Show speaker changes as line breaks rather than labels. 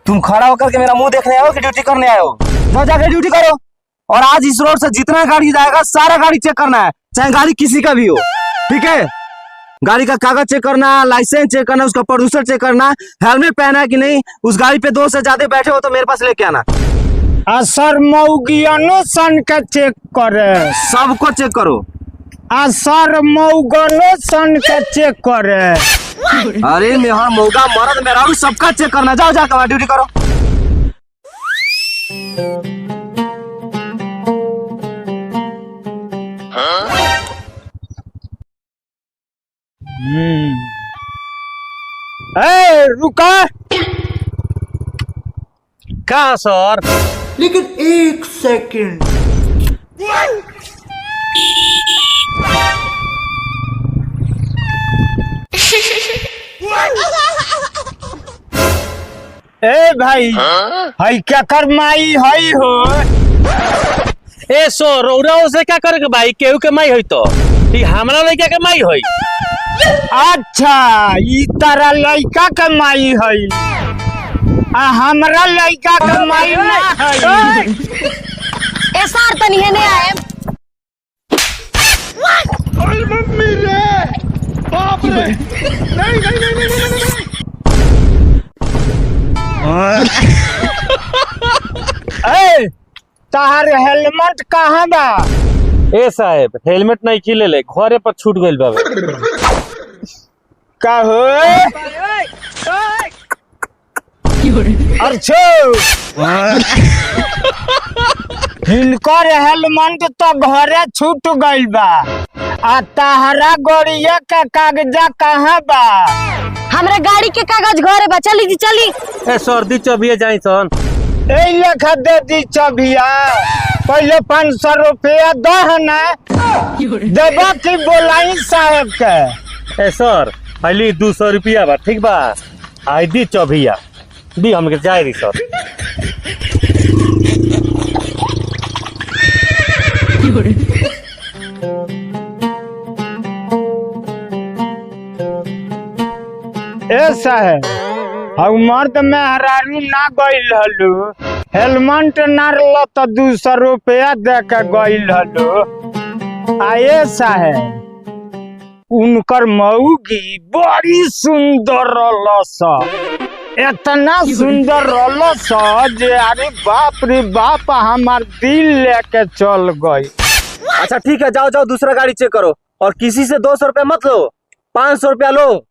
तुम खड़ा होकर के मेरा मुंह देखने आए हो कि ड्यूटी करने आए हो? जाओ जाके ड्यूटी करो। और आज इस रोड से जितना गाड़ी जाएगा सारा गाड़ी चेक करना है, चाहे गाड़ी किसी का भी हो, ठीक है? गाड़ी का कागज चेक करना, लाइसेंस चेक करना, उसका प्रोड्यूसर चेक करना, हेलमेट पहना है कि नहीं, उस गाड़ी पे 2 से ज्यादा बैठे हो तो मेरे पास लेके आना।
सर मऊगियानो सन के चेक करे,
सबको चेक करो।
सर मऊगनो सन के चेक करे।
अरे मेहर मौगा मरद मेरा सबका चेक करना। जाओ जाकर ड्यूटी करो।
रुका।
क्या सर?
लेकिन 1 सेकंड।
ए भाई, हई क्या कर माई हई हो?
ए सर रौरा से क्या करे के भाई? केहू के माई होई तो ई हमरा लइका के माई होई।
अच्छा, ई तारा लइका के माई हई, हमरा लइका के माई ना हई।
ए सर तनी हेने आए।
अरे मम्मी रे, बाप रे, नहीं नहीं नहीं नहीं नहीं, नहीं।
ए, तार हेलमेट कहाँ बा?
ए साहब हेलमेट नहीं खिले ले, घरे पर छूट गइल बाबे।
का हो? अच्छा, हिलकर हेलमेट तो घरे छूट गइल बा, आ ताहरा गोड़िया के कागजा कहाँ बा?
हमरा गाड़ी के कागज घरे बा, चली जी चली।
ए सर दी चबिए जाई सन।
ए लेखा दे दी चबिया, पहले 500 रुपया दह ना देबा की बोलाई साहब के।
ए सर पहले 200 रुपया बा, ठीक बा? आई दी चबिया दी हमके जाए रही सर।
ऐसा है मर्द में हरारू ना गइल हलू, हेलमेट ना रल तो 200 रुपया दे के गइल हलू। ऐसा है उनकर मऊगी बड़ी सुंदर रलस, इतना सुंदर रलस जे अरे बाप रे बाप हमार दिल लेके चल गई।
अच्छा ठीक है, जाओ जाओ दूसरा गाड़ी चेक करो और किसी से 200 रुपया मत लो, 500 रुपया लो।